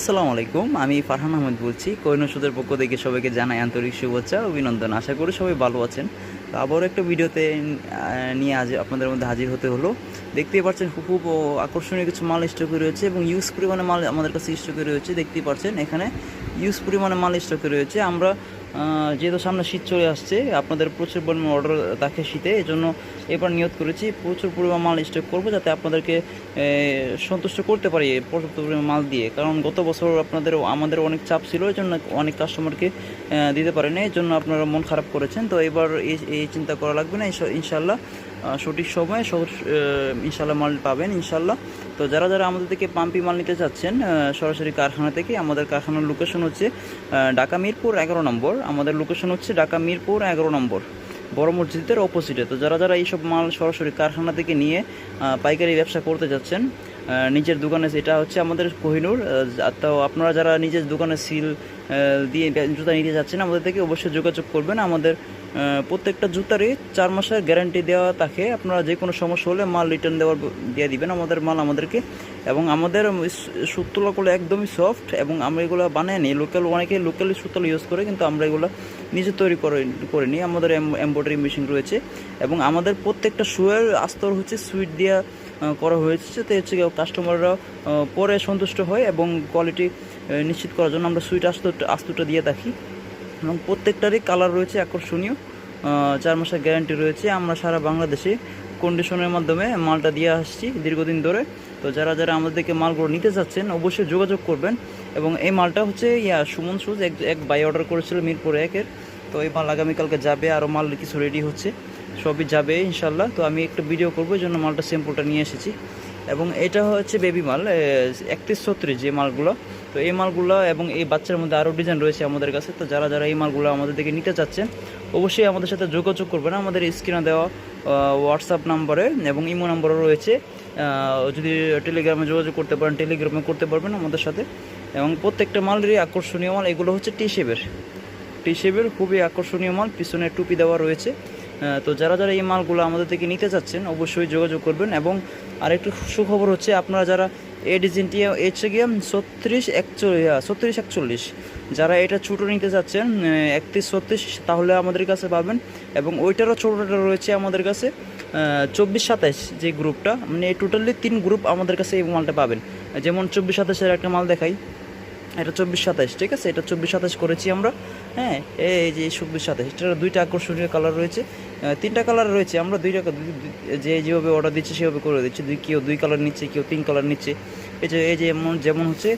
আসসালামু আলাইকুম, আমি ফারহান আহমেদ বলছি। কোহিনূর সুদের পক্ষ থেকে সবাইকে জানাই আন্তরিক শুভেচ্ছা ও অভিনন্দন। আশা করি সবাই ভালো আছেন। তো আবারও একটা ভিডিওতে নিয়ে আজ আপনাদের মধ্যে হাজির হতে হলো। দেখতেই পাচ্ছেন খুব আকর্ষণীয় কিছু মাল স্টকে রয়েছে এবং ইউজ পরিমাণে মাল আমাদের কাছে স্টকে রয়েছে। দেখতেই পাচ্ছেন এখানে ইউজ পরিমাণে মাল স্টকে রয়েছে। আমরা যেহেতু সামনে শীত চলে আসছে, আপনাদের প্রচুর পরিমাণে অর্ডার থাকে শীতে, এই জন্য এবার নিয়ত করেছি প্রচুর পরিমাণ মাল স্টক করবো, যাতে আপনাদেরকে সন্তুষ্ট করতে পারি পর্যাপ্ত পরিমাণ মাল দিয়ে। কারণ গত বছর আমাদের অনেক চাপ ছিল, এই জন্য অনেক কাস্টমারকে দিতে পারেনি, এই জন্য আপনারা মন খারাপ করেছেন। তো এবার এই চিন্তা করা লাগবে না, ইনশাল্লাহ সঠিক সময়ে ইনশাল্লাহ মাল পাবেন ইনশাল্লাহ। তো যারা যারা আমাদের থেকে পাম্পি মাল নিতে চাচ্ছেন সরাসরি কারখানা থেকে, আমাদের কারখানার লোকেশন হচ্ছে ঢাকা মিরপুর 11 নম্বর। আমাদের লোকেশন হচ্ছে ঢাকা মিরপুর 11 নম্বর, বড় মসজিদের অপোজিটে। তো যারা যারা এইসব মাল সরাসরি কারখানা থেকে নিয়ে পাইকারি ব্যবসা করতে যাচ্ছেন নিজের দোকানে, এটা হচ্ছে আমাদের কোহিনূর। তো আপনারা যারা নিজের দোকানে সিল দিয়ে জুতা নিতে যাচ্ছেন আমাদের থেকে, অবশ্যই যোগাযোগ করবেন। আমাদের প্রত্যেকটা জুতারই 4 মাসের গ্যারান্টি দেওয়া থাকে। আপনারা যে কোনো সমস্যা হলে মাল রিটার্ন দিয়ে দিবেন আমাদের মাল আমাদেরকে। এবং আমাদের সুতলাগুলো একদমই সফট, এবং আমরা এগুলো বানিয়ে নিই অনেকে লোকালি সুতলা ইউজ করে, কিন্তু আমরা এগুলো নিজে তৈরি করে নিই। আমাদের এমব্রয়ডারি মেশিন রয়েছে, এবং আমাদের প্রত্যেকটা শুয়ের আস্তর হচ্ছে সুইট দিয়ে করা হয়েছে, তো হচ্ছে কাস্টমাররা পরে সন্তুষ্ট হয়, এবং কোয়ালিটি নিশ্চিত করার জন্য আমরা সুইট আস্তরটা দিয়ে থাকি। এবং প্রত্যেকটারই কালার রয়েছে আকর্ষণীয়, 4 মাসের গ্যারান্টি রয়েছে। আমরা সারা বাংলাদেশে কন্ডিশনের মাধ্যমে মালটা দিয়ে আসছি দীর্ঘদিন ধরে। তো যারা যারা আমাদেরকে মালগুলো নিতে চাচ্ছেন অবশ্যই যোগাযোগ করবেন। এবং এই মালটা হচ্ছে সুমন শুজ এক বাই অর্ডার করেছিল মিরপুর 1-এর। তো এই মাল আগামীকালকে যাবে, আরও মাল কিছু রেডি হচ্ছে, সবই যাবে ইনশাল্লাহ। তো আমি একটা ভিডিও করবো, এই জন্য মালটা স্যাম্পলটা নিয়ে এসেছি। এবং এটা হচ্ছে বেবি মাল 3136 যে মালগুলো। তো এই মালগুলো এবং এই বাচ্চার মধ্যে আরও ডিজাইন রয়েছে আমাদের কাছে। তো যারা যারা এই মালগুলো আমাদের থেকে নিতে চাচ্ছেন অবশ্যই আমাদের সাথে যোগাযোগ করবেন। আমাদের স্ক্রিনে দেওয়া হোয়াটসঅ্যাপ নাম্বারে এবং ইমো নাম্বারও রয়েছে। যদি টেলিগ্রামে যোগাযোগ করতে পারেন, টেলিগ্রামে করতে পারবেন আমাদের সাথে। এবং প্রত্যেকটা মালেরই আকর্ষণীয় মাল, এগুলো হচ্ছে টি শেপের খুবই আকর্ষণীয় মাল, পিছনে টুপি দেওয়া রয়েছে। তো যারা যারা এই মালগুলো আমাদের থেকে নিতে চাচ্ছেন অবশ্যই যোগাযোগ করবেন। এবং আরেকটু সুখবর হচ্ছে, আপনারা যারা এই ডিজাইনটি হচ্ছে গিয়ে 3641, যারা এটা ছোটো নিতে চাচ্ছেন 3136, তাহলে আমাদের কাছে পাবেন। এবং ওইটারও ছোটোটা রয়েছে আমাদের কাছে 2427 যে গ্রুপটা, মানে এই টোটালি 3 গ্রুপ আমাদের কাছে এই মালটা পাবেন। যেমন 2427-এর একটা মাল দেখাই, এটা 2427, ঠিক আছে, এটা 2427 করেছি আমরা। হ্যাঁ, এই যে 2427, এটার 2টা আকর্ষণীয় কালার রয়েছে, 3টা কালার রয়েছে। আমরা যেভাবে অর্ডার দিচ্ছি সেভাবে করে দিচ্ছি। কেউ 2 কালার নিচ্ছে, কেউ 3 কালার নিচ্ছে। এই যে যেমন হচ্ছে